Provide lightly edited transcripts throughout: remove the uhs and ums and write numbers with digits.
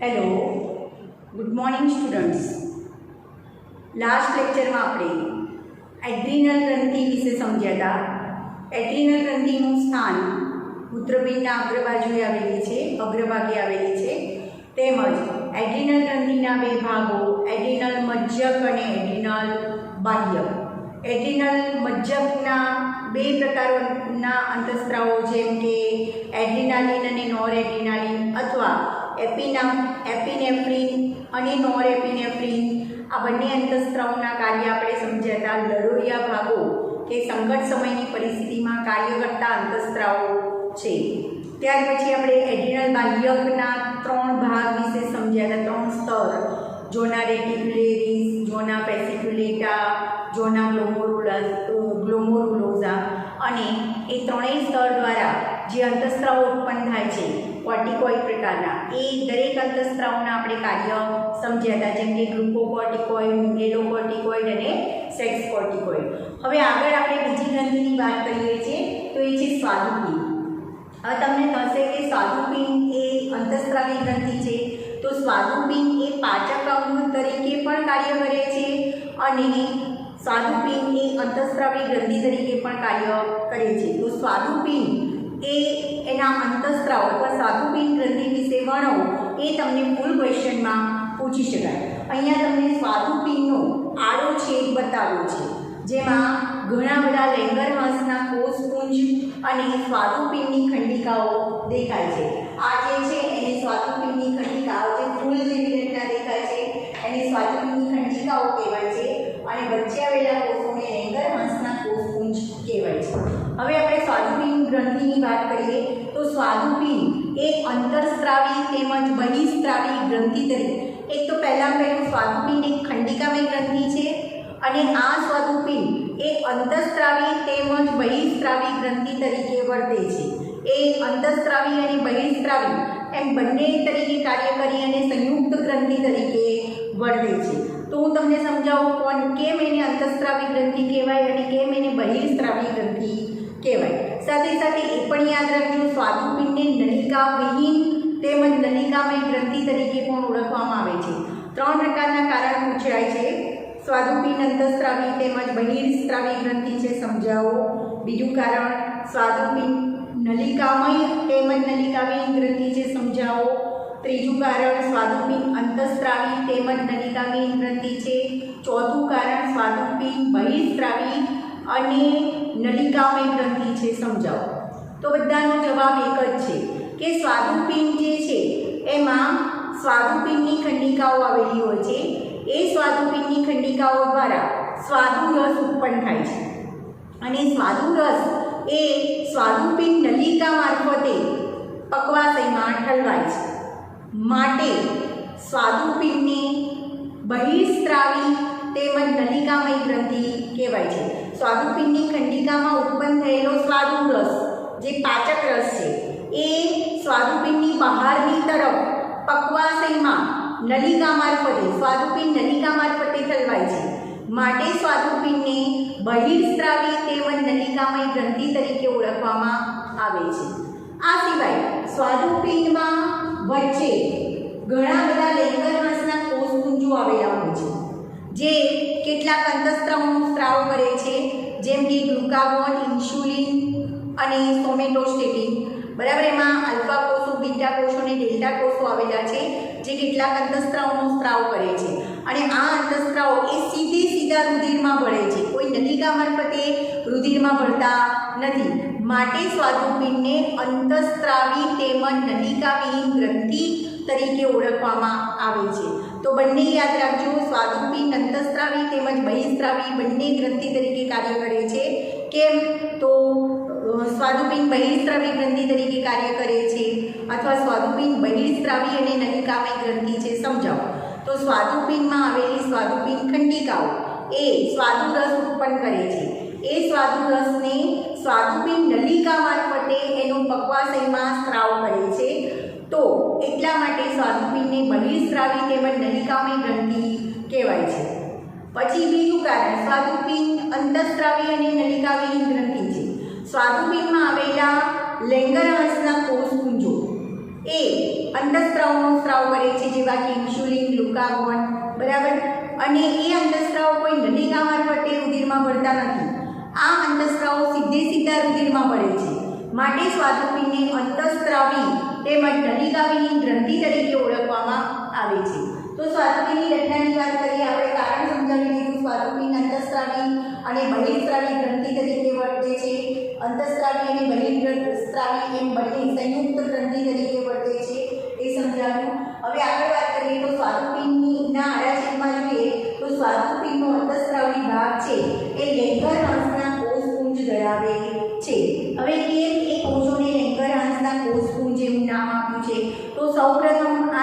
Hello, good morning students. Last લેક્ચરમાં આપણે એડ્રીનલ ગ્રંથિ વિશે સમજ્યા હતા. એડ્રીનલ ગ્રંથિનું સ્થાન મૂત્રપિંડના અગ્રબાજુએ આવેલી છે, અગ્રભાગે આવેલી છે. તેમજ એડ્રીનલ ગ્રંથિના બે ભાગો એડ્રીનલ મજ્જક અને એડ્રીનલ બાહ્યક. એડ્રીનલ મજ્જકના બે પ્રકારના અંતઃસ્ત્રાવો જેમ કે એડ્રીનાલિન અને નોર એડ્રીનાલિન અથવા એપિનેફ્રિન અને નોર એપિનેફ્રિન, આ બંને અંતઃસ્ત્રાવોના કાર્ય આપણે સમજ્યા હતા. લડોડિયા ભાગો કે સંકટ સમયની પરિસ્થિતિમાં કાર્ય કરતા અંતઃસ્ત્રાવો છે. ત્યાર પછી આપણે એડ્રીનલ બાહ્યકના ત્રણ ભાગ વિશે સમજ્યા હતા, ત્રણ સ્તર: ઝોના રેટિક્યુલેરિસ, ઝોના પેસિક્યુલેટા, ઝોના ગ્લોમેરુલોઝા. અને એ ત્રણેય સ્તર દ્વારા જે અંતઃસ્ત્રાવો ઉત્પન્ન થાય છે કોર્ટિકોઇડ પ્રકારના, એ દરેક અંતઃસ્ત્રાવોના આપણે કાર્ય સમજ્યા હતા, જેમ કે ગ્લુકોકોર્ટિકોઇડ, મિનેલોકોર્ટિકોઇડ અને સેક્સ કોર્ટિકોઇડ. હવે આગળ આપણે બીજી ગ્રંથિની વાત કરીએ છીએ, તો એ છે સ્વાદુપિંડ. હવે તમને થશે કે સ્વાદુપિંડ એ અંતઃસ્ત્રાવી ગ્રંથિ છે, તો સ્વાદુપિંડ એ પાચક અંગ તરીકે પણ કાર્ય કરે છે અને સ્વાદુપિંડ એ અંતઃસ્ત્રાવી ગ્રંથિ તરીકે પણ કાર્ય કરે છે. તો સ્વાદુપિંડ એ એના અંતઃસ્ત્રાવ અથવા સ્વાદુપિંડ ગ્રંથિ વિશે વર્ણવો, એ તમને ફૂલ ક્વેશ્ચનમાં પૂછી શકાય. અહીંયા તમને સ્વાદુપિંડનો આડો છેદ બતાવ્યો છે, જેમાં ઘણા બધા લેંગરહાંસના કોષપુંજ અને સ્વાદુપિંડની ખંડિકાઓ દેખાય છે. આ જે છે એને સ્વાદુપિંડની ખંડિકાઓ, જે ફૂલ જેવી રીતના દેખાય છે એને સ્વાદુપિંડની ખંડિકાઓ કહેવાય છે, અને વચ્ચે આવેલા કોષોને લેંગરહાંસના કોષપુંજ કહેવાય છે. હવે આપણે સ્વાદુપિંડ ગ્રંથિની વાત કરીએ, તો સ્વાદુપિંડ એ અંતરસ્ત્રાવી તેમજ બહિસ્ત્રાવી ગ્રંથિ તરીકે, એક તો પહેલું સ્વાદુપિંડ એક ખંડિકામય ગ્રંથિ છે, અને આ સ્વાદુપિંડ એ અંતઃસ્ત્રાવી તેમજ બહિસ્ત્રાવી ગ્રંથિ તરીકે વર્તે છે. એ અંતઃસ્ત્રાવી અને બહિસ્ત્રાવી એમ બંને તરીકે કાર્ય કરી અને સંયુક્ત ગ્રંથિ તરીકે વર્તે છે. તો હું તમને સમજાવું કેમ એને અંતઃસ્ત્રાવી ગ્રંથિ કહેવાય અને કેમ એને બહિસ્ત્રાવી ગ્રંથિ કહેવાય. સાથે સાથે એ પણ યાદ રાખજો, સ્વાદુપિંડને નલિકા વિહીન તેમજ નલિકામય ગ્રંથિ તરીકે પણ ઓળખવામાં આવે છે. ત્રણ પ્રકારના કારણ પૂછાય છે: સ્વાદુપિંડ અંતઃસ્ત્રાવી તેમજ બહિસ્ત્રાવી ગ્રંથિ છે, સમજાવો. બીજું કારણ, સ્વાદુપિંડ નલિકામય તેમજ નલિકાવિહીન ગ્રંથિ છે, સમજાવો. ત્રીજું કારણ, સ્વાદુપિંડ અંતઃસ્ત્રાવી તેમજ નલિકાવિહીન ગ્રંથિ છે. ચોથું કારણ, સ્વાદુપિંડ બહિસ્ત્રાવી અને નલિકામય ગ્રંથિ છે, સમજાવો. તો બધાનો જવાબ એક જ છે કે સ્વાદુપિંડ જે છે એમાં સ્વાદુપિંડની ખંડિકાઓ આવેલી હોય છે. એ સ્વાદુપિંડની ખંડિકાઓ દ્વારા સ્વાદુરસ ઉત્પન્ન થાય છે, અને સ્વાદુરસ એ સ્વાદુપિંડ નલિકા મારફતે પક્વાશયમાં ઠલવાય છે. માટે સ્વાદુપિંડને બહિસ્ત્રાવી તેમજ નલિકામય ગ્રંથિ કહેવાય છે. સ્વાદુપિંડની ખંડિકામાં ઉત્પન્ન થયેલો સ્વાદુરસ, જે પાચક રસ છે, એ સ્વાદુપિંડની બહારની તરફ પક્વાશયમાં નલિકા મારફતે, સ્વાદુપિંડ નલિકા મારફતે ઠલવાય છે. માટે સ્વાદુપિંડને બહિસ્ત્રાવી તેમજ નલિકામય ગ્રંથિ તરીકે ઓળખવામાં આવે છે. આ સિવાય સ્વાદુપિંડમાં વચ્ચે ઘણા બધા લેંગરહાંસના કોષપુંજો આવેલા હોય છે, જે કેટલાક અંતઃસ્ત્રાવોનો સ્ત્રાવ કરે છે, જેમ કે ગ્લુકાગોન, ઇન્સ્યુલિન અને સોમેટોસ્ટેટિન. બરાબર, એમાં આલ્ફા કોષો, બીટા કોષો અને ડેલ્ટા કોષો આવેલા છે, જે કેટલાક અંતઃસ્ત્રાવોનો સ્ત્રાવ કરે છે. અને આ અંતઃસ્ત્રાવો એ સીધા રુધિરમાં ભળે છે, કોઈ નલિકા મારફતે રુધિરમાં ભળતા નથી. માટે સ્વાદુપિંડને અંતઃસ્ત્રાવી તેમજ નલિકાવિહીન ગ્રંથિ તરીકે ઓળખવામાં આવે છે. તો બંને યાદ રાખજો, સ્વાદુપિંડ અંતઃસ્ત્રાવી તેમજ બહિસ્ત્રાવી બંને ગ્રંથિ તરીકે કાર્ય કરે છે. કેમ? તો સ્વાદુપિંડ બહિસ્ત્રાવી ગ્રંથિ તરીકે કાર્ય કરે છે, અથવા સ્વાદુપિંડ બહિસ્ત્રાવી અને નલિકામય ગ્રંથિ છે, સમજાવો. તો સ્વાદુપિંડમાં આવેલી સ્વાદુપિંડ ખંડિકાઓ એ સ્વાદુરસ ઉત્પન્ન કરે છે. એ સ્વાદુરસને સ્વાદુપિંડ નલિકા મારફતે એનો પક્વાશયમાં સ્ત્રાવ કરે છે. તો એટલા માટે સ્વાદુપિંડને બહિસ્ત્રાવી તેમજ નલિકામય ગ્રંથિ કહેવાય છે. પછી બીજું કારણ, સ્વાદુપિંડ અંતઃસ્ત્રાવી અને નલિકાવિહીન ગ્રંથિ છે. સ્વાદુપિંડમાં આવેલા લેંગરહાંસના કોષપુંજો એ અંતઃસ્ત્રાવનો સ્ત્રાવ કરે છે, જેવા કે ઇન્સ્યુલિન, ગ્લુકાગોન, બરાબર. અને એ અંતઃસ્રાવો કોઈ નલિકા મારફતે રુધિરમાં ભળતા નથી. આ અંતઃસ્રાવો સીધા રુધિરમાં ભળે છે. માટે સ્વાદુપિંડને અંતઃસ્રાવી તેમજ નલિકાવિહીન ગ્રંથિ તરીકે ઓળખવામાં આવે છે. તો સ્વાદુપિંડની રચનાની વાત કરીએ આપણે, કારણ સમજાવી દીધું. સ્વાદુપિંડ અંતઃસ્રાવી અને બહિઃસ્રાવી ગ્રંથિ તરીકે વર્તે છે. અંતઃસ્રાવી અને બહિઃસ્રાવી એમ બંને સંયુક્ત ગ્રંથિ તરીકે વર્તે છે એ સમજાવ્યું. હવે આગળ વાત કરીએ તો સ્વાદુપિંડના આડાછેદમાં જોઈએ તો સ્વાદુપિંડનો અંતઃસ્રાવી ભાગ છે એ લેંગરહાંસના કોષપુંજ ધરાવે છે. હવે કેમ એ કોષોને લેંગરહાંસના કોષપુંજ એવું નામ આપ્યું છે? તો સૌપ્રથમ આ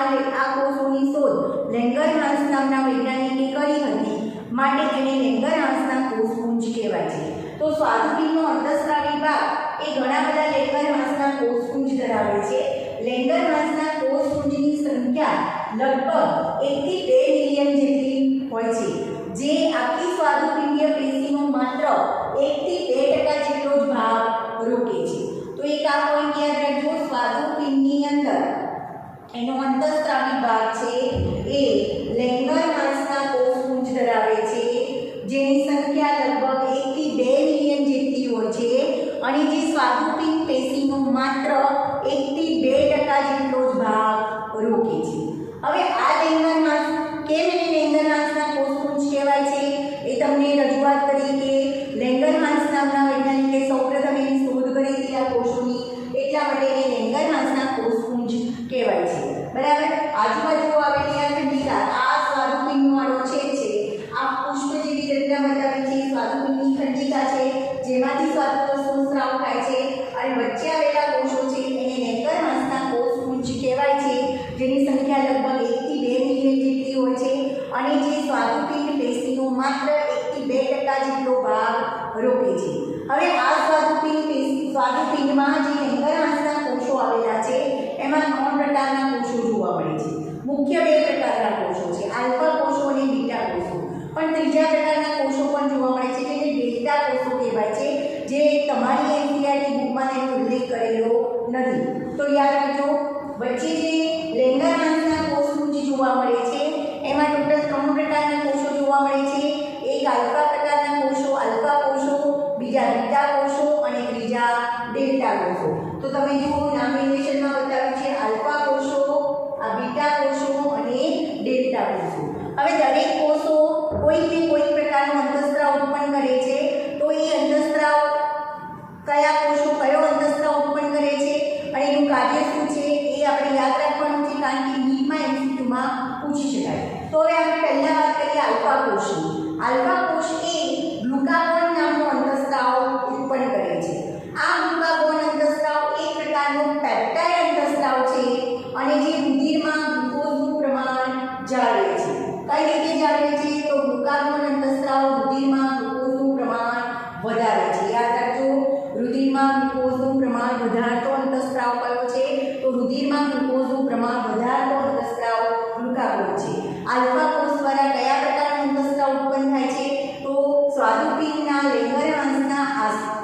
કોષોની શોધ લેંગરહાંસ નામના વૈજ્ઞાનિકે કરી હતી, માટે એને લેંગરહાંસના કોષપુંજ કહેવાય છે. તો સ્વાદુપિંડનો અંતઃસ્રાવી ભાગ એ ઘણા બધા લેંગરહાંસના કોષપુંજ ધરાવે છે. લેંગરહાંસના કોષપુંજની સંખ્યા લગભગ 1 થી 2 મિલિયન જેટલી હોય છે, જે આખી સ્વાદુપિંડીય પેશીનો માત્ર 1 થી 2% જેટલો જ ભાગ રોકે છે. તો એક આ પોઈન્ટ યાદ રાખજો, સ્વાદુપિંડની અંદર એનો અંતઃસ્રાવી ભાગ છે એ લેંગરહાંસના કોષપુંજ ધરાવે છે, જેની સંખ્યા લગભગ 1 થી 2 મિલિયન જેટલી હોય છે અને જે સ્વાદુપિંડ પેશીનો માત્ર 1 થી 2% જેટલો જ ભાગ રોકે છે. હવે આ લેંગરહાંસ કેમ એને લેંગરહાંસના કોષપુંજ કહેવાય છે એ તમને રજૂઆત કરી કે લેંગરહાંસ નામના વૈજ્ઞાનિકે સૌપ્રથમ એની શોધ કરી હતી આ કોષોની, એટલા માટે એને લેંગરહાંસના કોષપુંજ કહેવાય છે. બરાબર. આજુબાજુ આવેલી આ ખંડિકા, આ સ્વાદુપિંડનો આડો છેદ છે. આ પુષ્પ જેવી રચના બતાવી છે, સ્વાદુપિંડની ખંડિકા છે જેમાંથી સ્વાદુકોષનો સ્રાવ થાય છે અને વચ્ચે આવેલા કોષો છે એને લેંગરહાંસના કોષપુંજ કહેવાય છે, જેની સંખ્યા લગભગ 1 થી 2 મિલિયન જેટલી હોય છે અને જે સ્વાદુપિંડ પેશીનો માત્ર 1 થી 2% જેટલો ભાગ રોકે છે. હવે આ સ્વાદુપિંડમાં જે લેંગરહાંસના કોષો આવેલા છે એમાં 3 પ્રકારના કોષો જોવા મળે છે. મુખ્ય 2 પ્રકારના કોષો છે, આલ્ફા કોષો અને બીટા કોષો. પણ ત્રીજા પ્રકારના કોષો પણ જોવા મળે છે જેને ડેલ્ટા કોષો કહેવાય છે, જે તમારી એનસીઈઆરટી બુકમાં તેનો ઉલ્લેખ કરેલો નથી. તો યાદ રાખજો, વચ્ચે જે લેંગરહાંસના કોષપુંજ જોવા મળે છે એમાં ટોટલ 3 પ્રકારના કોષો જોવા મળે છે. એક આલ્ફા પ્રકારના કોષો, આલ્ફા કોષો, બીજા બીટા કોષો અને ત્રીજા ડેલ્ટા કોષો. તો તમે જુઓ નામ ઇન્વેશનમાં બતાવ્યું છે, આલ્ફા કોષો, આ બીટા કોષો અને ડેલ્ટા કોષો. હવે દરેક કોષો કોઈક ને કોઈક પ્રકારનો અંતઃસ્રાવ ઉત્પન્ન કરે છે. તો એ અંતઃસ્રાવ કયા કોષો કયો અંતઃસ્રાવ ઉત્પન્ન કરે છે અને એનું કાર્ય શું છે એ આપણે યાદ રાખવાનું છે, કારણ કે નીટમાં એમસીક્યુમાં પૂછી શકાય. તો હવે આપણે પહેલા વાત કરીએ આલ્ફા કોષની. આલ્ફા કોષ એ ગ્લુકાગોન નામનો અંતઃસ્રાવ ઉત્પન્ન કરે છે. આ ગ્લુકાગોન અંતઃસ્રાવ એક પ્રકારનો પેપ્ટાઇડ અંતઃસ્રાવ છે અને જે રુધિરમાં ગ્લુકોઝનું પ્રમાણ જાળવે છે. કઈ રીતે જાળવે છે? તો ગ્લુકાગોન અંતઃસ્રાવ રુધિરમાં ગ્લુકોઝનું પ્રમાણ વધારે છે. યાદ રાખજો, રુધિરમાં ગ્લુકોઝનું પ્રમાણ વધારતો અંતઃસ્રાવ કયો છે? તો રુધિરમાં ગ્લુકોઝનું પ્રમાણ વધારતો અંતઃસ્રાવ ગ્લુકાગોન છે. આલ્ફા કોષ દ્વારા કયા પ્રકારનો અંતઃસ્રાવ ઉત્પન્ન થાય છે? તો સ્વાદુપિંડના લેંગરહાંસના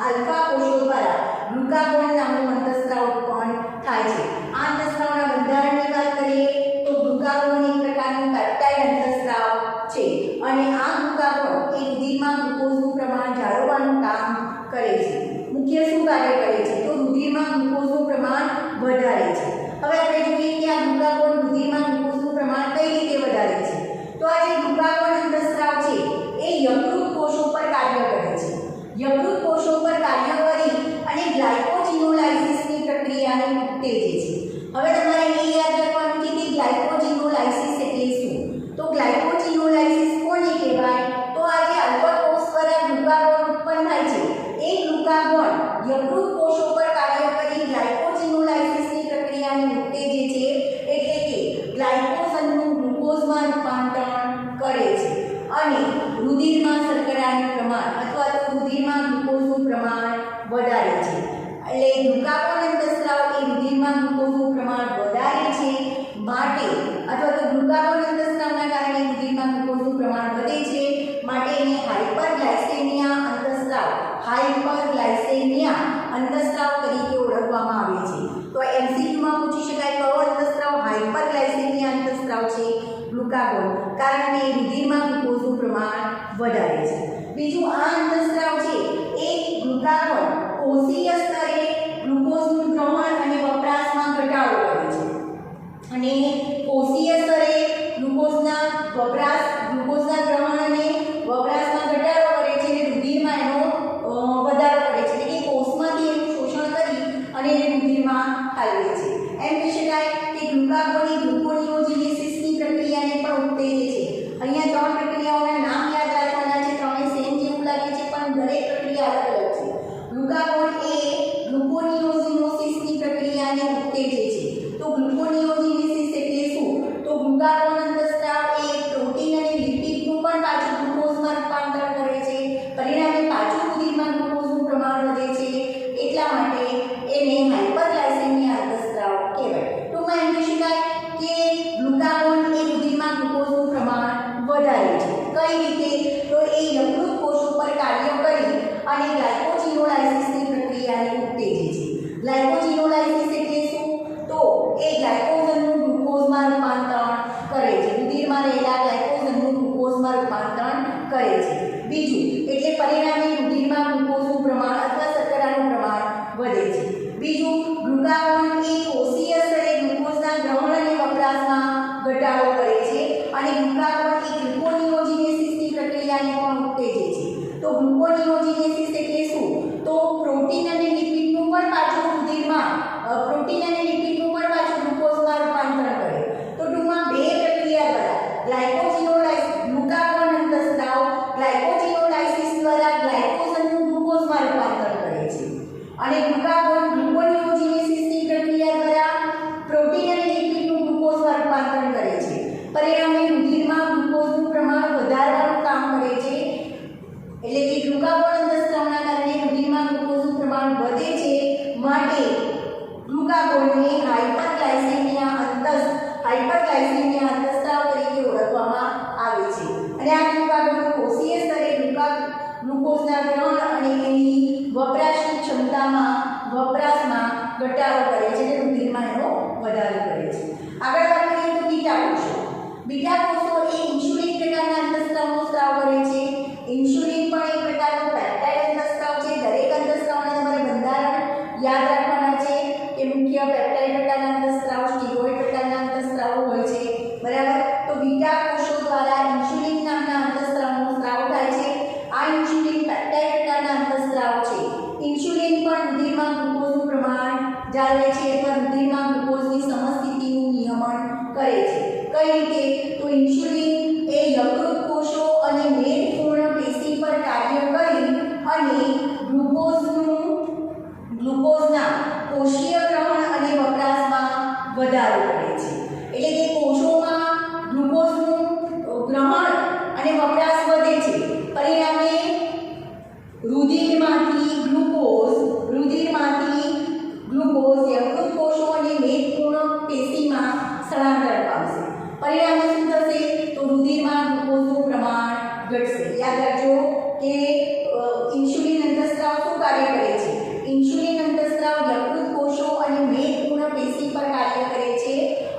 આલ્ફા કોષો દ્વારા ગ્લુકાગોન નામનો અંતઃસ્રાવ ઉત્પન્ન થાય છે. આ અંતઃસ્રાવના બંધારણની વાત કરીએ તો ગ્લુકાગોન એક પ્રકારનું પેપ્ટાઇડ અંતઃસ્રાવ છે અને આ ગ્લુકાગોન એ રુધિરમાં ગ્લુકોઝનું પ્રમાણ જાળવવાનું કામ કરે છે. મુખ્ય શું કાર્ય કરે છે? તો રુધિરમાં ગ્લુકોઝનું પ્રમાણ વધારે છે. હવે આપણે જોઈએ કે આ ગ્લુકાગોન રુધિરમાં ગ્લુકોઝનું પ્રમાણ કઈ રીતે વધારે છે? તો આ જે ગ્લુકાગોન અંતઃસ્રાવ છે એ યકૃત કોષો પર કાર્ય કરે છે. યકૃત કોષો પર કાર્ય કરી અને ગ્લાયકોજિનોલાઇસિસની પ્રક્રિયાને ઉત્તેજે છે. હવે તમારે એ યાદ રાખવાનું છે કે ગ્લાયકોજિનોલાઇસિસ એટલે શું? તો ગ્લાયકોજિનોલાઇસિસ કોને કહેવાય? તો આ જે આલ્ફા કોષ દ્વારા ગ્લુકાગોન ઉત્પન્ન થાય છે એ ગ્લુકાગોન યકૃત કોષો પર કાર્ય કરી ગ્લાયકોજિનોલાઇસિસની પ્રક્રિયાને ઉત્તેજે છે, એટલે કે ગ્લાયકોજનનું ગ્લુકોઝમાં રૂપાંતર કરે છે અને રુધિરમાં શર્કરાનું પ્રમાણ અથવા તો રુધિરમાં ગ્લુકોઝનું પ્રમાણ વધારે છે. એટલે ગ્લુકાગોન અંતઃસ્રાવ એ રુધિરમાં ગ્લુકોઝનું પ્રમાણ વધારે છે માટે અથવા તો ગ્લુકાગોન અંતઃસ્રાવના કારણે રુધિરમાં ગ્લુકોઝનું પ્રમાણ વધે છે માટે એને હાઇપરગ્લાયસેમિયા અંતઃસ્રાવ તરીકે ઓળખવામાં આવે છે. તો એમસીક્યુમાં પૂછી શકાય કયો અંતઃસ્રાવ હાઇપરગ્લાયસેમિયા અંતઃસ્રાવ અંતઃસ્રાવ છે ગ્લુકાગોન, કારણ કે રુધિરમાં ગ્લુકોઝનું પ્રમાણ વધારે છે. બીજું આ અંતઃસ્રાવ છે એ ગ્લુકાગોન કોષીય સ્તરે ગ્લુકોઝનું ગ્રહણ અને વપરાશમાં ઘટાડો કરે છે અને કોષીય સ્તરે ગ્લુકોઝના ગ્રહણ અને વપરાશમાં ઘટાડો કરે છે અને રુધિરમાં એનો વધારો કરે છે, એટલે કે કોષમાંથી એનું શોષણ કરી અને એને રુધિરમાં ઠાલવે છે. એમ કહી શકાય કે ગ્લુકાગોન એ ગ્લુકોનિયોજેનેસિસની પ્રક્રિયાને પણ ઉત્તેજે છે. અહીંયા 3 પ્રક્રિયાઓના નામ યાદ રાખવાના છે. ત્રણે સેમ જેવું લાગે છે પણ દરેક પ્રક્રિયા અલગ અલગ છે. ગ્લુકાગોન એ ગ્લુકોનિયોજેનેસિસની પ્રક્રિયાને ઉત્તેજે છે. તો ગ્લુકોનિયોજેનેસિસ એટલે શું? તો ગ્લુકાગોન અંતઃસ્રાવ એ પ્રોટીન અને લિપિડનું પણ પાછું ગ્લુકોઝમાં રૂપાંતર કરે છે, પરિણામે પાછું રુધિરમાં ગ્લુકોઝનું પ્રમાણ વધે છે. એટલા માટે એને હાઇપરગ્લાયસેમિયા અંતઃસ્રાવ કહેવાય. ટૂંકમાં એમ કહી શકાય કે ગ્લુકાગોન એ રુધિરમાં ગ્લુકોઝનું પ્રમાણ વધારે છે. કઈ રીતે? તો એ યકૃત કોષો પર કાર્ય કરી અને ગ્લાયકોજેનોલાઇસિસની પ્રક્રિયાને ઉત્તેજે છે. ગ્લાયકોજેનોલાઇસિસ એટલે શું? તો એ ગ્લાયકોજનનું ગ્લુકોઝમાં રૂપાંતરણ કરે છે, રુધિરમાં રહેલા ગ્લાયકોજનનું ગ્લુકોઝમાં રૂપાંતરણ કરે છે. બીજું એટલે પરિણામે રુધિરમાં ગ્લુકોઝનું પ્રમાણ અથવા શર્કરાનું પ્રમાણ વધે છે. બીજું ગ્લુકાગોન એ કોષીય સ્તરે ગ્લુકોઝના ગ્રહણ અને વપરાશમાં ઘટાડો કરે છે અને ગ્લુકાગોન એ ગ્લુકોનિયોજેનેસિસની પ્રક્રિયાને પણ ઉત્તેજે છે. તો ગ્લુકોનિયોજેનેસિસ એટલે શું? તો પ્રોટીન અને લિપિડનું પણ પાછું રુધિરમાં ગ્લુકોઝમાં રૂપાંતર કરે. તો ટૂંકમાં 2 પ્રક્રિયા દ્વારા ગ્લુકાગોન અંતઃસ્રાવ ગ્લાયકોજેનોલાઇસિસ દ્વારા ગ્લાયકોજનનું ગ્લુકોઝમાં રૂપાંતર કરે છે અને ગ્લુકાગોન ગ્લુકોનિયોજેનેસિસની પ્રક્રિયા દ્વારા પ્રોટીન અને લિપિડનું ગ્લુકોઝમાં રૂપાંતર કરે છે, પરિણામે રુધિરમાં ગ્લુકોઝનું પ્રમાણ વધારવાનું કામ કરે છે. એટલે કે ગ્લુકાગોન અંતઃસ્રાવના કારણે રુધિરમાં ગ્લુકોઝનું પ્રમાણ વધે છે, માટે ગ્લુકાગોનને હાઇપરગ્લાયસેમિયા અંતઃસ્રાવ તરીકે ઓળખવામાં આવે છે. અને આ ગ્લુકાગોન કોષીય સ્તરે ગ્લુકોઝના ગ્રહણ અને એની વપરાશની વપરાશમાં ઘટાડો કરે છે અને રુધિરમાં એનો વધારો કરે છે. આગળ વાત કરીએ તો બીટા કોષો એ ઇન્સ્યુલિન પ્રકારના અંતઃસ્રાવનો સ્રાવ કરે છે. ઇન્સ્યુલિન પણ એક પ્રકારનો પેપ્ટાઇડ અંતઃસ્રાવ છે. દરેક અંતઃસ્રાવના તમારે બંધારણ યાદ રાખવાના છે કે મુખ્ય પેપ્ટાઇડ પ્રકારના અંતઃસ્રાવ, સ્ટીરોઇડ પ્રકારના અંતઃસ્રાવો હોય છે, બરાબર. તો બીટા કોષો દ્વારા ઇન્સ્યુલિન નામના અંતઃસ્રાવનો સ્રાવ થાય છે. આ ઇન્સ્યુલિન પેપ્ટાઇડ પ્રકારના અંતઃસ્રાવ છે. ઇન્સ્યુલિન પણ રુધિરમાં ગ્લુકોઝનું પ્રમાણ જાળવે છે અથવા રુધિરમાં ગ્લુકોઝની સમસ્થિતિનું નિયમન કરે છે. કઈ રીતે? તો ઇન્સ્યુલિન એ યકૃત કોષો અને મેદપૂર્ણ પેશી પર કાર્ય કરી અને ગ્લુકોઝના કોષીય ગ્રહણ અને વપરાશમાં વધારો કરે છે. એટલે કે કોષોમાં ગ્લુકોઝનું ગ્રહણ અને વપરાશ વધે છે, પરિણામે રુધિરમાંથી ગ્લુકોઝ યકૃત કોષો અને મેદપૂર્ણ પેશીમાં સ્થળાંતર પામશે. પરિણામે શું થશે? તો રુધિરમાં ગ્લુકોઝનું પ્રમાણ ઘટશે. યાદ રાખજો કે ઇન્સ્યુલિન અંતઃસ્રાવ શું કાર્ય કરે છે? ઇન્સ્યુલિન અંતઃસ્રાવ યકૃત કોષો અને મેદપૂર્ણ પેશી પર કાર્ય કરે છે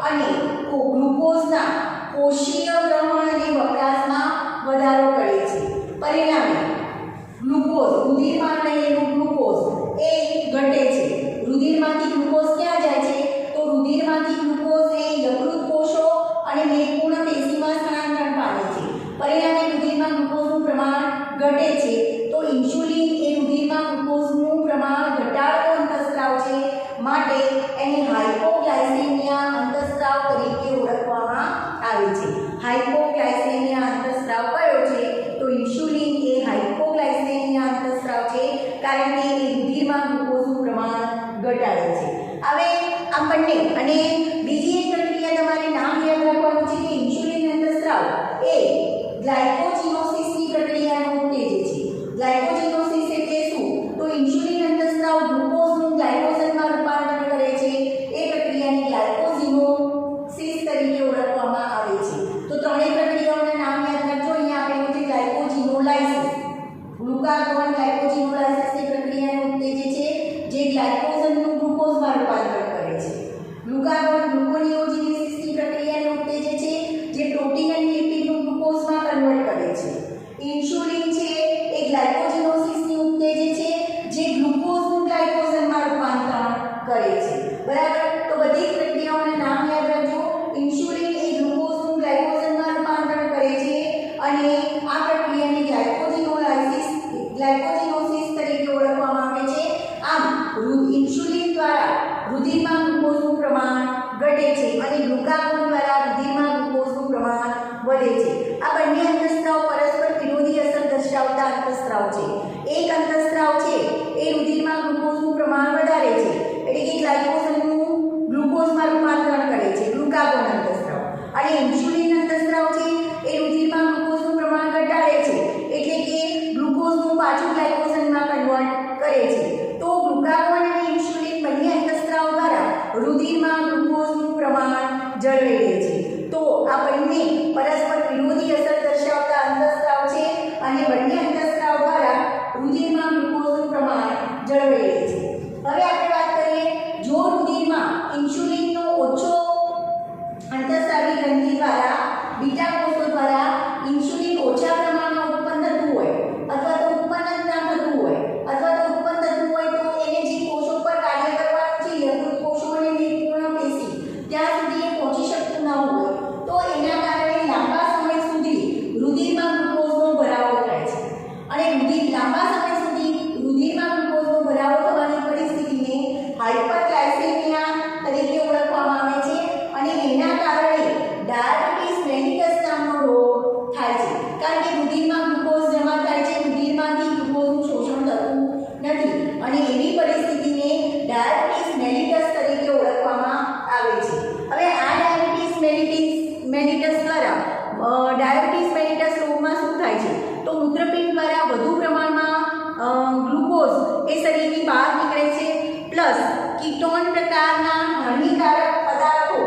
અને ગ્લુકોઝના કોષીય ગ્રહણ અને વપરાશમાં વધારો કરે છે. પરિણામે રુધિરમાં રહેલું ગ્લુકોઝ એ ઘટે છે. રુધિરમાંથી ગ્લુકોઝ ક્યાં જાય છે? તો રુધિરમાંથી ગ્લુકોઝ એ યકૃત કોષો અને મેદપૂર્ણ પેશીમાં સ્થળાંતર પામે છે. પરિણામે રુધિરમાં ગ્લુકોઝનું પ્રમાણ ઘટે છે. તો ઇન્સ્યુલિન એ રુધિરમાં ગ્લુકોઝનું પ્રમાણ ઘટાડતો અંતઃસ્રાવ છે, માટે એને હાઇપોગ્લાયસેમિયા અંતઃસ્રાવ તરીકે ઓળખવામાં આવે છે. હાઇપોગ્લાયસેમિયા અંતઃસ્રાવ કયો છે? તો ઇન્સ્યુલિન એ હાઇપોગ્લાયસેમિયા અંતઃસ્રાવ છે, કારણ કે એ રુધિરમાં ગ્લુકોઝનું પ્રમાણ ઘટાડે છે. હવે આ બંને અને બીજી એક પ્રક્રિયા તમારે નામ યાદ રાખવાનું છે કે ઇન્સ્યુલિન અંતઃસ્રાવ એ ગ્લાયકોજેનોસિસની પ્રક્રિયાને ઉત્તેજે છે. ગ્લાયકોજેનોસિસ એટલે શું? તો ઇન્સ્યુલિન અંતઃસ્રાવ ગ્લુકોઝનું ગ્લાયકોજનમાં રૂપાંતર કરે છે. એ પ્રક્રિયાને ગ્લાયકોજેનોસિસ તરીકે ઓળખવામાં આવે છે. તો ત્રણેય પ્રક્રિયાઓના નામ યાદ રાખજો. અહીંયા આપેલું છે ગ્લાયકોજેનોલાઇસિસ. ગ્લુકાગોન ગ્લાયકોજેનોલાઇસિસની પ્રક્રિયાને ઉત્તેજે છે, જે ગ્લાયકોજનનું ગ્લુકોઝમાં રૂપાંતર કરે છે. ગ્લુકાગોન ગ્લુકોનિયોજેનેસિસની પ્રક્રિયાને ઉત્તેજે છે, અને ઇન્સ્યુલિન અંતઃસ્રાવ છે એ રુધિરમાં ગ્લુકોઝનું પ્રમાણ ઘટાડે છે, એટલે કે ગ્લુકોઝનું પાછું ગ્લાયકોજનમાં કન્વર્ટ કરે છે. તો ગ્લુકાગોન અને ઇન્સ્યુલિન બંને અંતઃસ્રાવ દ્વારા રુધિરમાં ગ્લુકોઝનું પ્રમાણ જળવાઈ રહે છે. તો આ બંને પરસ્પર વિરોધી અસર દર્શાવતા અંતઃસ્રાવ છે અને બંને અંતઃસ્રાવ દ્વારા રુધિરમાં ગ્લુકોઝનું પ્રમાણ જળવાઈ રહે છે. હવે આપણે વાત કરીએ, જો રુધિરમાં ઇન્સ્યુલિનનો ઓછો અંતઃસ્રાવી ગ્રંથિ દ્વારા બીટા કોષો દ્વારા ઇન્સ્યુલિન ઓછા પ્રમાણમાં ઉત્પન્ન થતું હોય અથવા તો ઉત્પન્ન જ ના થતું હોય અથવા તો ઉત્પન્ન થતું હોય તો એને જે કોષો પર કાર્ય કરવાનું છે યકૃત કોષો અને મેદપૂર્ણ પેશી ત્યાં સુધી એ પહોંચી શકતું ન હોય તો એના કારણે લાંબા સમય સુધી રુધિરમાં ગ્લુકોઝનો ભરાવો થાય છે અને લાંબા સમય સુધી રુધિરમાં ગ્લુકોઝનો ભરાવો થવાની પરિસ્થિતિને હાઇપરગ્લાયસેમિયા તરીકે ઓળખવામાં આવે છે અને એના કારણે ડાયાબિટીસ મેલિટસ નામનો રોગ થાય છે. કારણ કે રુધિરમાં ગ્લુકોઝ જમા થાય છે, રુધિરમાંથી ગ્લુકોઝનું શોષણ થતું નથી અને એવી પરિસ્થિતિને ડાયાબિટીસ મેલિટસ તરીકે ઓળખવામાં આવે છે. હવે આ ડાયાબિટીસ મેલિટસ દ્વારા ડાયાબિટીસ મેલિટસ રોગમાં શું થાય છે તો મૂત્રપિંડ દ્વારા વધુ પ્રમાણમાં ગ્લુકોઝ એ શરીરની બહાર નીકળે છે, પ્લસ કીટોન પ્રકારના હાનિકારક પદાર્થો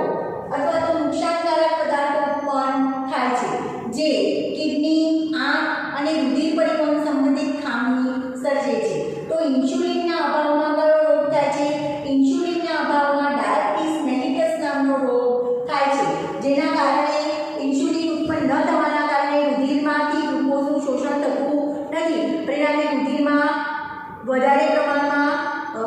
અથવા તો નુકસાનકારક પદાર્થો ઉત્પન્ન થાય છે જે કિડની, આંખ અને રુધિર પરિવહન સંબંધિત ખામી સર્જે છે. તો ઇન્સ્યુલિનના અભાવમાં કયો રોગ થાય છે? ઇન્સ્યુલિનના અભાવમાં ડાયાબિટીસ મેલિટસ નામનો રોગ થાય છે, જેના કારણે ઇન્સ્યુલિન ઉત્પન્ન ન થવાના કારણે રુધિરમાંથી ગ્લુકોઝનું શોષણ થતું નથી, પરિણામે રુધિરમાં વધારે પ્રમાણમાં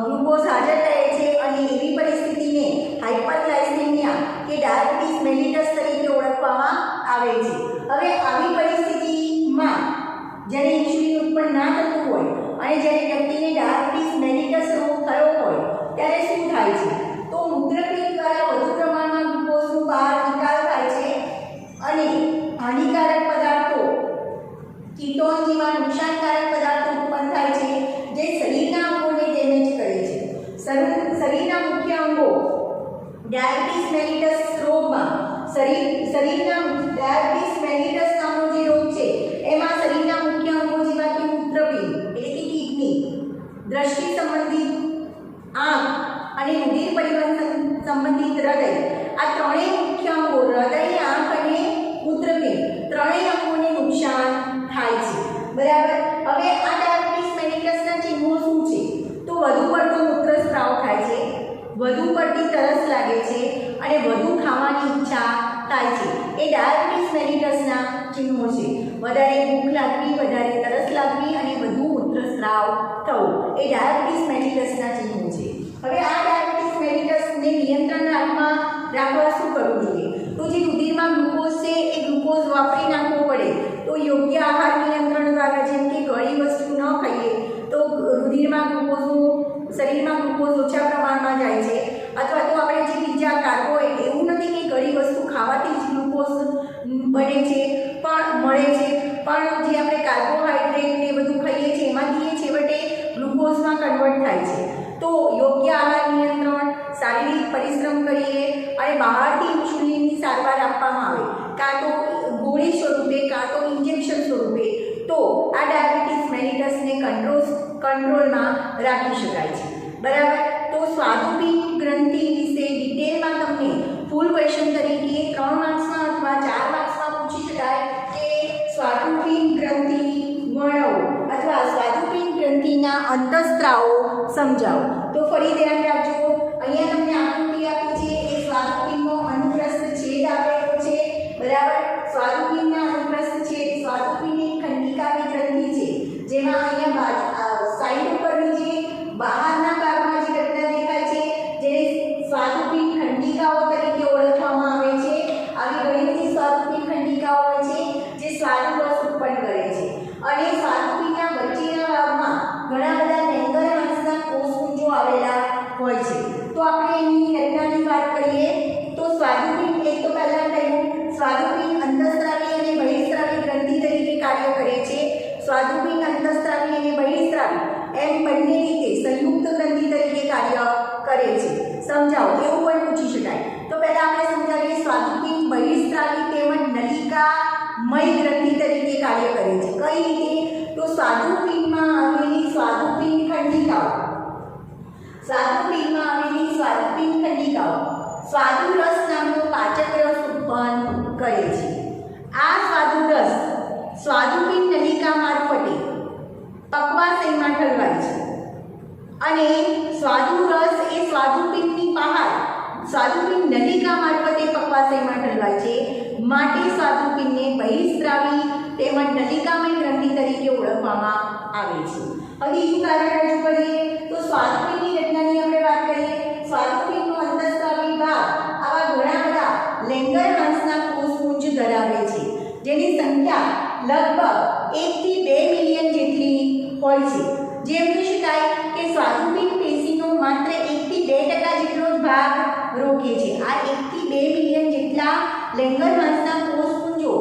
ગ્લુકોઝ હાજર રહે છે અને એવી પરિસ્થિતિને હાઇપરગ્લાયસેમિયા કે ડાયાબિટીસ મેલિટસ તરીકે ઓળખવામાં આવે છે. હવે આવી પરિસ્થિતિમાં જ્યારે ઇન્સ્યુલિન ઉત્પન્ન ના થતું હોય અને જ્યારે વ્યક્તિને ડાયાબિટીસ મેલિટસ રોગ થયો હોય ત્યારે શું થાય છે તો મૂત્રપિંડ દ્વારા વધુ પ્રમાણમાં ગ્લુકોઝનું બહાર નિકાલ થાય છે અને હાનિકારક પદાર્થો કીટોન જેવા નુકસાનકારક પદાર્થો ઉત્પન્ન થાય છે જે શરીરના અંગોને ડેમેજ કરે છે. શરીરના મુખ્ય અંગો ડાયાબિટીસ મેલિટસ રોગમાં શરીરના ડાયાબિટીસ મેલિટસ નામનો જે રોગ છે એમાં શરીરના મુખ્ય અંગો જેવા કે મૂત્રપિંડ એટલે કે કિડની, દ્રષ્ટિ સંબંધિત આંખ અને રુધિર પરિવહન સંબંધિત હૃદય, આ ત્રણેય મુખ્ય અંગો હૃદય, આંખ અને મૂત્રપિંડ ત્રણેય અંગોને નુકસાન થાય છે. બરાબર. હવે આ ડાયાબિટીસ મેલિટસના ચિહ્નો શું છે તો વધુ પડતો મૂત્રસ્રાવ થાય છે, વધુ પડતી તરસ લાગે છે અને વધુ ખાવાની ઈચ્છા થાય છે. એ ડાયાબિટીસ મેલિટસના ચિહ્નો છે. વધારે ભૂખ લાગવી, વધારે તરસ લાગવી અને વધુ મૂત્રસ્રાવ થવો એ ડાયાબિટીસ મેલિટસના ચિહ્નો છે. હવે આ ડાયાબિટીસ મેલિટસને નિયંત્રણ રાખવા શું કરવું જોઈએ તો જે રુધિરમાં ગ્લુકોઝ છે એ ગ્લુકોઝ વાપરી નાખવો પડે તો યોગ્ય આહાર નિયંત્રણ દ્વારા, જેમ કે ગળી વસ્તુ ન ખાઈએ તો રુધિરમાં શરીરમાં ગ્લુકોઝ ઓછા પ્રમાણમાં જાય છે, અથવા તો આપણે જે બીજા કાર્બોહાઈડ્રેટ, એવું નથી કે ગળી વસ્તુ ખાવાથી જ ગ્લુકોઝ મળે છે, પણ જે આપણે કાર્બોહાઈડ્રેટ ને બધું ખાઈએ છીએ એમાંથી એ છેવટે ગ્લુકોઝમાં કન્વર્ટ થાય છે. તો યોગ્ય આહાર નિયંત્રણ, શારીરિક પરિશ્રમ કરીએ અને બહારથી ઇન્સ્યુલિનની સારવાર આપવામાં આવે, કાં તો ગોળી સ્વરૂપે કાં તો ઇન્જેક્શન સ્વરૂપે, તો આ ડાયાબિટીસ મેલિટસને કંટ્રોલમાં રાખી શકાય છે. બરાબર. તો સ્વાદુપિંડ ગ્રંથિ વિશે ડિટેલમાં તમને ફૂલ ક્વેશ્ચન તરીકે 3 માર્ક્સમાં અથવા 4 માર્ક્સમાં પૂછી શકાય કે સ્વાદુપિંડ ગ્રંથિ વર્ણવો અથવા સ્વાદુપિંડ ગ્રંથિના અંતઃસ્ત્રાવો સમજાવો. તો ફરી ધ્યાન રાખજો, અહીંયા તમને આકૃતિ આપી છે એ સ્વાદુપિંડનો અનુપ્રસ્થ છેદ આપેલો છે. બરાબર. સ્વાદુપિંડના અનુપ્રસ્થ છેદ, સ્વાદુપિંડ એક ખંડિકાવી ગ્રંથિ છે જેમાં અહીંયા સાઈડ ઉપરની જે બહારના ભાગમાં જે રચના દેખાય છે જેને સ્વાદુપિંડ ખંડિકાઓ તરીકે ઓળખવામાં આવે છે. આવી ઘણી બધી સ્વાદુપિંડ ખંડિકાઓ હોય છે જે સ્વાદુરસ ઉત્પન્ન કરે છે અને સ્વાદુપિંડના વચ્ચેના ભાગમાં ઘણા બધા ટેન્ડર હંસના કોષપુંજો આવેલા હોય છે. તો આપણે એની મય ગ્રંથિ તરીકે કાર્ય કરે છે. કઈ રીતે? તો સ્વાદુપિંડમાં આવેલી સ્વાદુપિંડ ખંડિકાઓ સ્વાદુરસ નામનો પાચક રસ ઉત્પન્ન કરે છે. આ સ્વાદુરસ સ્વાદુપિંડ નલિકા મારફતે પક્વાશયમાં ઠલવાય છે અને સ્વાદુરસ એ સ્વાદુપિંડની બહાર સ્વાદુપિંડ નલિકા મારફતે પક્વાશયમાં ઠલવાય છે. માટે સ્વાદુપિંડને બહિસ્ત્રાવી તેમજ નલિકામય ગ્રંથિ તરીકે ઓળખવામાં આવે છે. હવે બીજું કારણ રજૂ કરીએ તો સ્વાદુપિંડની રચનાની આપણે વાત કરીએ. સ્વાદુપિંડનો અંતઃસ્રાવી ભાગ આવા ઘણા બધા લેંગરહાન્સના કોષપુંજ ધરાવે છે, જેની સંખ્યા લગભગ 1 થી 2 મિલિયન જેટલી હોય છે. જેમ કહી શકાય કે સ્વાદુપિંડ પેશીનો માત્ર 1 થી 2% જેટલો જ ભાગ રોકે છે. આ 1 થી 2 મિલિયન જેટલા લેંગરહાન્સના કોષપુંજો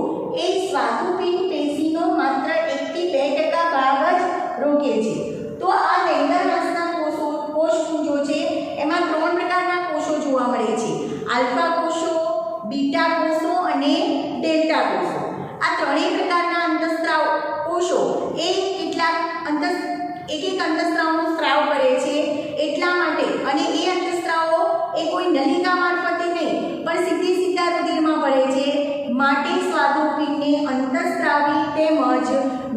એ સ્વાદુપિંડ પેશીનો માત્ર 1 થી 2% ભાગ જ રોકે છે. તો આ લેંગરહાન્સના કોષપુંજો છે એમાં 3 પ્રકારના કોષો જોવા મળે છે: આલ્ફા કોષો, બીટા કોષો અને ડેલ્ટા કોષો. આ ત્રણેય પ્રકારના અંતઃસ્ત્રાવ કોષો એ કેટલાક એક અંતઃસ્ત્રાવનો સ્ત્રાવ કરે છે. એટલા માટે અને એ અંતઃસ્ત્રાવો એ કોઈ નલિકા મારફતે નહીં પણ સીધા રુધિરમાં ભળે છે. માટે સ્વાદુપિંડને અંતઃસ્ત્રાવી તેમજ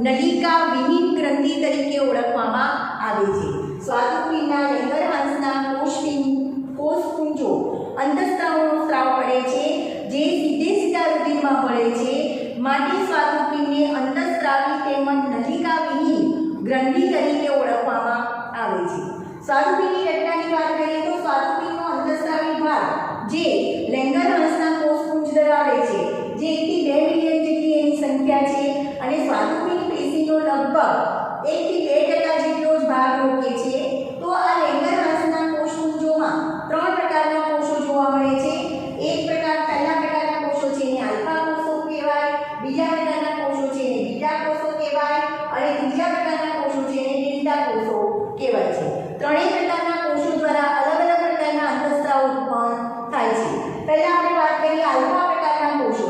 નલિકા વિહીન ગ્રંથિ તરીકે ઓળખવામાં આવે છે. સ્વાદુપિંડના લેંગરહાન્સના કોષપુંજો અંતઃસ્ત્રાવનો સ્ત્રાવ કરે છે, જે સીધા રુધિરમાં ભળે છે. માટે સ્વાદુપિંડને અંતઃસ્ત્રાવી તેમજ નલિકા વિહીન ગ્રંથિ તરીકે ઓળખવામાં આવે છે. સ્વાદુપિંડની રચનાની વાત કરીએ તો સ્વાદુપિંડનો અંતઃસ્રાવી ભાગ જે લેંગરહાન્સના કોષપુંજ ધરાવે છે, જે 1 થી 2 મિલિયન જેટલી એની સંખ્યા છે અને સ્વાદુપિંડ પેશીનો લગભગ 1 થી 2% જેટલો જ ભાગ રોકે છે. તો આ લેંગરહાન્સના કોષપુંજોમાં 3 પ્રકારના કોષો જોવા મળે છે. પહેલા પ્રકારના કોષો છે એને આલ્ફા કોષો કહેવાય, બીજા પ્રકારના કોષો છે એને બીટા કોષો કહેવાય અને ત્રીજા પ્રકારના કોષો છે એને ડેલ્ટા કોષો કહેવાય છે. ત્રણેય પ્રકારના કોષો દ્વારા અલગ અલગ પ્રકારના અંતઃસ્ત્રાવ ઉત્પન્ન થાય છે. પહેલા આપણે વાત કરીએ આલ્ફા પ્રકારના કોષો.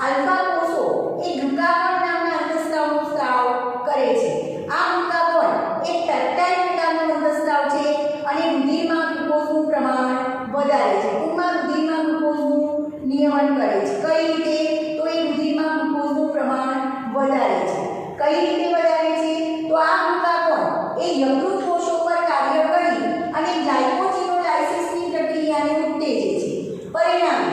આલ્ફા કોષો એ ગ્લુકાગોન નામના અંતઃસ્ત્રાવનો સ્ત્રાવ કરે છે. આ ગ્લુકાગોન એક પેપ્ટાઇડ પ્રકારનો અંતઃસ્ત્રાવ છે અને રુધિરમાં ગ્લુકોઝનું પ્રમાણ વધારે છે. ટૂંકમાં રુધિરમાં ગ્લુકોઝનું નિયમન કરે છે. કઈ રીતે? તો એ રુધિરમાં ગ્લુકોઝનું પ્રમાણ વધારે છે. કઈ રીતે વધારે છે? તો આ ગ્લુકાગોન એ યકૃત કોષો પર કાર્ય કરી અને ગ્લાયકોજેનોલાઇસિસની પ્રક્રિયાને ઉત્તેજે છે. પરિણામે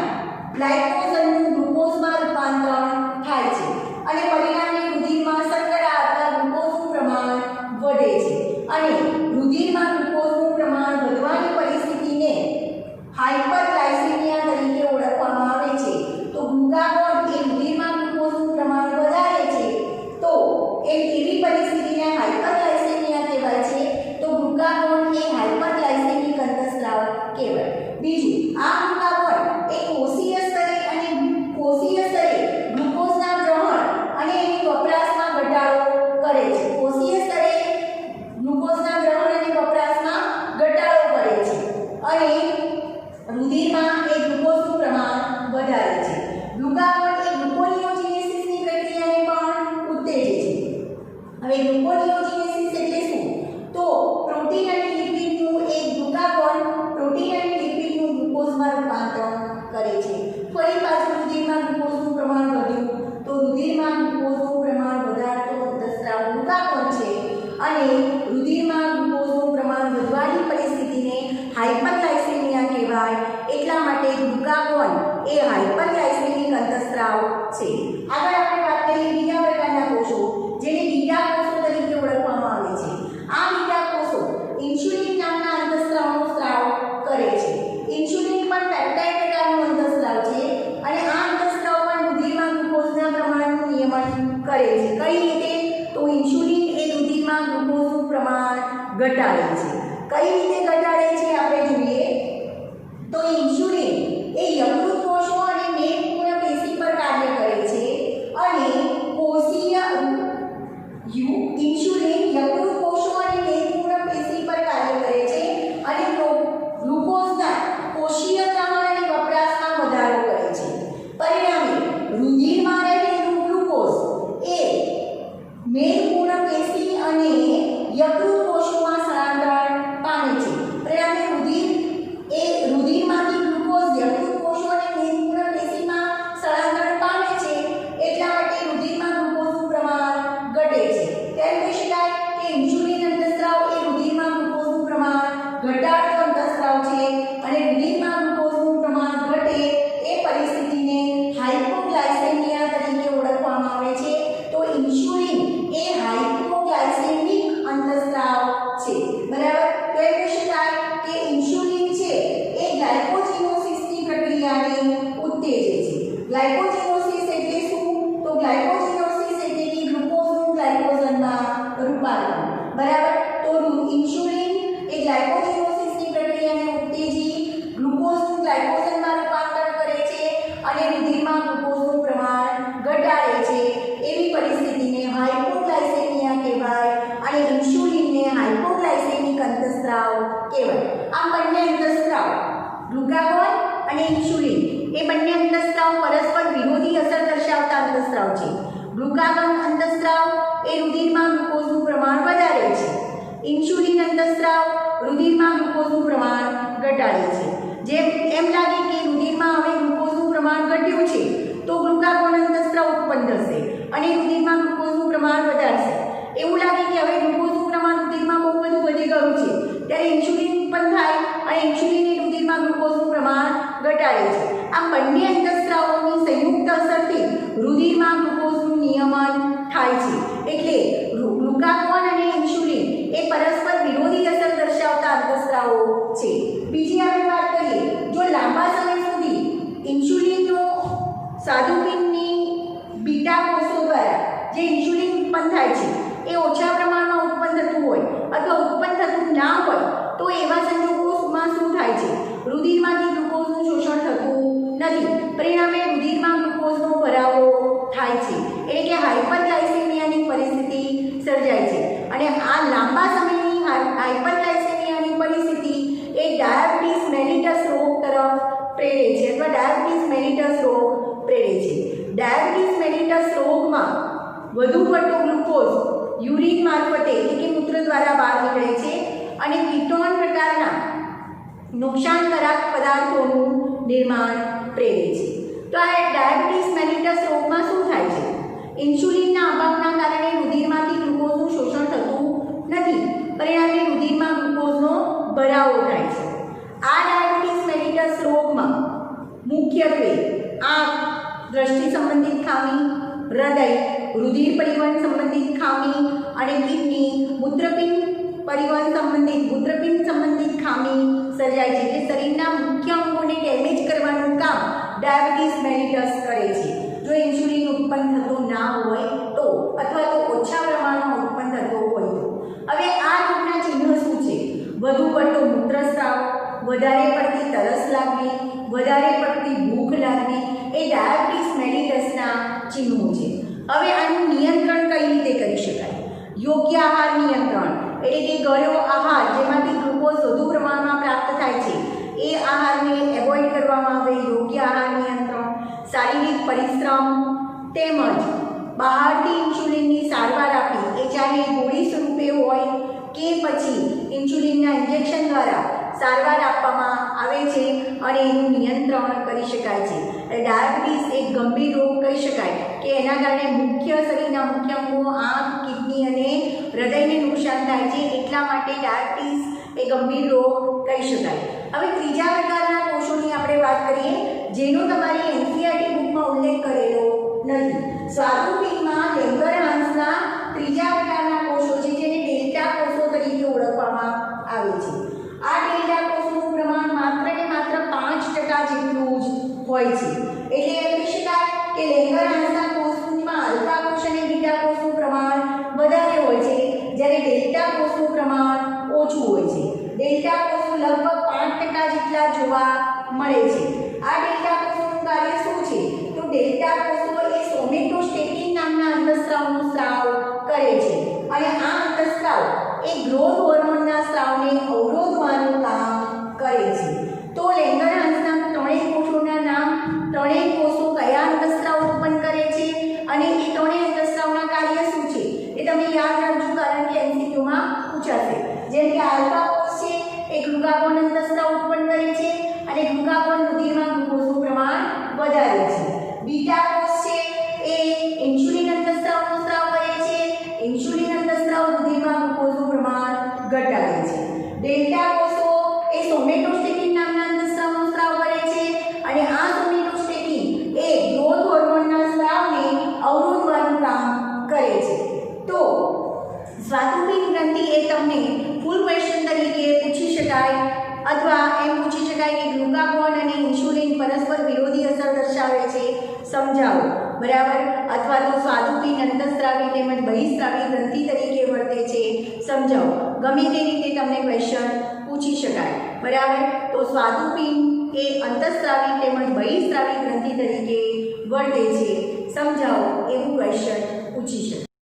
ગ્લાયકોજનનું ગ્લુકોઝમાં રૂપાંતરણ થાય છે અને પરિણામે રુધિરમાં શર્કરા અથવા ગ્લુકોઝનું પ્રમાણ વધે છે અને રુધિરમાં ગ્લુકોઝનું પ્રમાણ વધવાની પરિસ્થિતિને હાઇપરગ્લાયસેમિયા તરીકે ઓળખવામાં આવે છે. તો ગ્લુકાગોન એ રુધિરમાં ગ્લુકોઝનું પ્રમાણ વધારે છે તો એવી પરિસ્થિતિને હાઇપરગ્લાયસેમિયા કહેવાય છે. તો ગ્લુકાગોન એ હાઇપરગ્લાયસેમિક અંતઃસ્ત્રાવ કહેવાય. બીજું, આ ગ્લુકાગોન એ કોષીય સ્તરે ગ્લુકોઝના ગ્રહણ અને એની વપરાશમાં ઘટાડો કરે છે. કોષીય સ્તરે ગ્લુકોઝના ગ્રહણ અને વપરાશમાં ઘટાડો કરે છે અને રુધિરમાં એ ગ્લુકોઝનું પ્રમાણ વધારે છે. ગ્લુકાગોન એ ગ્લુકોનિયોજેનેસિસની પ્રક્રિયાને પણ ઉત્તેજે છે. હવે ગ્લુકોનિયોજેનેસિસ એટલે શું? તો પ્રોટીન અને લિપિડનું એક ગ્લુકાગોન પ્રોટીન અને લિપિડનું ગ્લુકોઝમાં રૂપાંતરણ કરે છે. ફરી પાછું રુધિરમાં ગ્લુકોઝનું પ્રમાણ વધ્યું તો રુધિરમાં ગ્લુકોઝનું પ્રમાણ વધારતો અંતઃસ્ત્રાવ ગ્લુકાગોન છે અને રુધિરમાં ગ્લુકોઝનું પ્રમાણ વધવાની પરિસ્થિતિને હાઇપરગ્લાયસેમિયા કહેવાય. એટલા માટે ગ્લુકાગોન એ હાઇપરગ્લાયસેમિક અંતઃસ્ત્રાવ છે. આગળ આપણે વાત કરીએ બીજા પ્રકારના કોષો, જેને બીટા કોષો તરીકે ઓળખવામાં આવે છે. આ બીટા કોષો ઇન્સ્યુલિન નામના અંતઃસ્ત્રાવનો સ્ત્રાવ કરે છે. ઇન્સ્યુલિન પણ પેપ્ટાઇડ પ્રકારનો અંતઃસ્ત્રાવ છે અને આ અંતઃસ્ત્રાવ પણ રુધિરમાં ગ્લુકોઝના પ્રમાણનું નિયમન કરે છે. કઈ રીતે? તો ઇન્સ્યુલિન એ રુધિરમાં ગ્લુકોઝનું પ્રમાણ ઘટાડે છે. કઈ રીતે ઘટાડે છે આપણે જોઈએ તો ઇન્સ્યુલિન એ યકૃત કોષો અને મેદપૂર્ણ પેશી પર કાર્ય કરે છે અને કોષીય ઇન્સ્યુલિન યકૃત કોષો અને મેદપૂર્ણ પેશી પર કાર્ય કરે છે અને ગ્લુકોઝના કોષીય ગ્રહણ અને વપરાશમાં વધારો કરે છે. પરિણામે રુધિરમાં રહેલું ગ્લુકોઝ ગ્લાયકોજેનોસિસ એટલે શું? તો ગ્લાયકોજેનોસિસ એટલે કે ગ્લુકોઝનું ગ્લાયકોઝનમાં રૂપાંતર, બરાબર. તો ઇન્સ્યુલિન એ ગ્લાયકોજેનોસિસની પ્રક્રિયાને ઉત્તેજી ગ્લુકોઝનું ગ્લાયકોઝનમાં રૂપાંતર કરે છે અને રુધિરમાં ગ્લુકોઝનું પ્રમાણ ઘટાડે છે. એવી પરિસ્થિતિને હાઇપોગ્લાયસેમિયા કહેવાય અને ઇન્સ્યુલિનને હાઇપોગ્લાયસેમિક અંતઃસ્ત્રાવ કહેવાય. આ બંને અંતઃસ્ત્રાવ ગ્લુકાગોન અને ઇન્સ્યુલિન એ બંને અંતઃસ્ત્રાવ પરસ્પર વિરોધી અસર દર્શાવતા અંતઃસ્ત્રાવ છે. ગ્લુકાગોન અંતઃસ્ત્રાવ એ રુધિરમાં ગ્લુકોઝનું પ્રમાણ વધારે છે. ઇન્સ્યુલિન અંતઃસ્ત્રાવ રુધિરમાં ગ્લુકોઝનું પ્રમાણ ઘટાડે છે. જેમ એમ લાગે કે રુધિરમાં હવે ગ્લુકોઝનું પ્રમાણ ઘટ્યું છે તો ગ્લુકાગોન અંતઃસ્ત્રાવ ઉત્પન્ન થશે અને રુધિરમાં ગ્લુકોઝનું પ્રમાણ વધારશે. એવું લાગે કે હવે ગ્લુકોઝનું પ્રમાણ રુધિરમાં બહુ બધું વધી ગયું છે ત્યારે ઇન્સ્યુલિન ઉત્પન્ન થાય અને ઇન્સ્યુલિન એ રુધિરમાં ગ્લુકોઝનું પ્રમાણ ઘટાડે છે. આ બંને અંતઃસ્ત્રાવોની સંયુક્ત અસરથી રુધિરમાં ગ્લુકોઝનું નિયમન થાય છે. એટલે ગ્લુકાગોન અને ઇન્સ્યુલિન એ પરસ્પર વિરોધી અસર દર્શાવતા અંતઃસ્ત્રાવો છે. બીજી આપણે વાત કરીએ, જો લાંબા સમય સુધી ઇન્સ્યુલિનનો સ્વાદુપિંડની બીટા કોષો દ્વારા જે ઇન્સ્યુલિન ઉત્પન્ન થાય છે એ ઓછા પ્રમાણમાં ઉત્પન્ન થતું હોય અથવા ઉત્પન્ન થતું ના હોય તો એવા સંજોગોમાં શું થાય છે? રુધિરમાંથી ગ્લુકોઝનું શોષણ થતું નથી. પરિણામે રુધિરમાં ગ્લુકોઝનો ભરાવો થાય છે એટલે કે હાઇપરગ્લાયસેમિયાની પરિસ્થિતિ સર્જાય છે. અને આ લાંબા સમયની હાઇપરગ્લાયસેમિયાની પરિસ્થિતિ એ ડાયાબિટીસ મેલિટસ રોગ તરફ પ્રેરે છે અથવા ડાયાબિટીસ મેલિટસ રોગ પ્રેરે છે. ડાયાબિટીસ મેલિટસ રોગમાં વધુ પડતો ગ્લુકોઝ યુરિન મારફતે એટલે કે મૂત્ર દ્વારા બહાર નીકળે છે અને કીટોન પ્રકારના નુકસાનકારક પદાર્થોનું નિર્માણ પ્રેરે છે. તો આ ડાયાબિટીસ મેલિટસ રોગમાં શું થાય છે? ઇન્સ્યુલિનના અભાવના કારણે રુધિરમાંથી ગ્લુકોઝનું શોષણ થતું નથી. પરિણામે રુધિરમાં ગ્લુકોઝનો ભરાવો થાય છે. આ ડાયાબિટીસ મેલિટસ રોગમાં મુખ્યત્વે આંખ દ્રષ્ટિ સંબંધિત ખામી, હૃદય રુધિર પરિવહન સંબંધિત ખામી અને કિડની મૂત્રપિંડ સંબંધિત ખામી સર્જાય છે. એટલે શરીરના મુખ્ય અંગોને ડેમેજ કરવાનું કામ ડાયાબિટીસ મેલિટસ કરે છે જો ઇન્સ્યુલિન ઉત્પન્ન થતો ના હોય તો અથવા તો ઓછા પ્રમાણમાં ઉત્પન્ન થતો હોય તો. હવે આ રોગના ચિહ્નો શું છે? વધુ પડતો મૂત્રસ્રાવ, વધારે પડતી તરસ લાગવી, વધારે પડતી ભૂખ લાગવી એ ડાયાબિટીસ મેલિટસના ચિહ્નો છે. હવે આનું નિયંત્રણ કઈ રીતે કરી શકાય? યોગ્ય આહાર નિયંત્રણ એટલે કે ગળ્યો આહાર જેમાંથી ગ્લુકોઝ વધુ પ્રમાણમાં પ્રાપ્ત થાય છે એ આહારને એવોઇડ કરવામાં આવે. યોગ્ય આહાર નિયંત્રણ, શારીરિક પરિશ્રમ તેમજ બહારથી ઇન્સ્યુલિનની સારવાર આપી એ ચાહે ગોળી સ્વરૂપે હોય કે પછી ઇન્સ્યુલિનના ઇન્જેક્શન દ્વારા સારવાર આપવામાં આવે છે અને એનું નિયંત્રણ કરી શકાય છે. ડાયાબિટીસ એક ગંભીર રોગ કહી શકાય કે એના કારણે શરીરના મુખ્ય અંગો આંખ, કિડની અને હૃદયને નુકસાન થાય છે. એટલા માટે ડાયાબિટીસ એ ગંભીર રોગ કહી શકાય. હવે ત્રીજા પ્રકારના કોષોની આપણે વાત કરીએ જેનો તમારી એનસીઈઆરટી બુકમાં ઉલ્લેખ કરેલો નથી. સ્વાદુપિંડમાં લેંગરહાન્સના ત્રીજા પ્રકારના કોષો છે જેને ડેલ્ટા કોષો તરીકે ઓળખવામાં આવે છે. આ ડેલ્ટા કોષોનું પ્રમાણ માત્ર ને માત્ર 5% જેટલું જ હોય છે. એટલે એમ કહી શકાય કે લેંગરહાન્સના કોષમાં આલ્ફા કોષ અને બીટા કોષનું પ્રમાણ વધારે હોય છે જ્યારે ડેલ્ટા કોષનું પ્રમાણ ઓછું હોય છે. ડેલ્ટા કોષો લગભગ 5% જેટલા જોવા મળે છે. આ ડેલ્ટા કોષોનું કાર્ય શું છે? તો ડેલ્ટા કોષો એ સોમેટોસ્ટેટિન નામના અંતઃસ્ત્રાવનો સ્ત્રાવ કરે છે અને આ અંતઃસ્ત્રાવ એ ગ્રોથ હોર્મોનના સ્ત્રાવને અવરોધવાનું કામ કરે છે. તો લેંગરહાન્સના ત્રણેય કોષોના નામ, ત્રણેય કોષો કયા અંતઃસ્ત્રાવ ઉત્પન્ન કરે છે અને એ ત્રણેય અંતઃસ્ત્રાવના કાર્ય શું છે એ તમે યાદ રાખજો કારણ કે એમસીક્યુમાં પૂછાશે. જેમ કે આલ્ફા કોષ છે એ ગ્લુકાગોન અંતઃસ્ત્રાવ ઉત્પન્ન કરે છે અને ગ્લુકાગોન રુધિરમાં ગ્લુકોઝનું પ્રમાણ વધારે છે. બીટા કોષ છે એ ઇન્સ્યુલિન અંતઃસ્ત્રાવનો સ્ત્રાવ કરે છે. ઇન્સ્યુલિન અંતઃસ્ત્રાવ રુધિરમાં ગ્લુકોઝનું પ્રમાણ ઘટાડે છે. ડેલ્ટા કોષો એ સોમેટોસ્ટેટિન નામના અંતઃસ્ત્રાવનો સ્ત્રાવ કરે છે અને આ સોમેટોસ્ટેટિન એ ગ્રોથ હોર્મોનના સ્ત્રાવને અવરોધવાનું કામ કરે છે. તો સ્વાદુપિંડ ગ્રંથિ એ તમને ફૂલ ક્વેશ્ચન તરીકે પૂછી શકાય અથવા એમ પૂછી શકાય કે ગ્લુકાગોન અને ઇન્સ્યુલિન પરસ્પર વિરોધી અસર દર્શાવે છે સમજાવો, બરાબર. અથવા તો સ્વાદુપિંડ અંતઃસ્ત્રાવી તેમજ બહિસ્ત્રાવી ગ્રંથિ તરીકે વર્તે છે, સમજાવો. ગમે તે રીતે તમને ક્વેશ્ચન પૂછી શકાય, બરાબર. તો સ્વાદુપિંડ એ અંતઃસ્ત્રાવી તેમજ બહિસ્ત્રાવી ગ્રંથિ તરીકે વર્તે છે, સમજાવો એવું ક્વેશ્ચન પૂછી શકાય.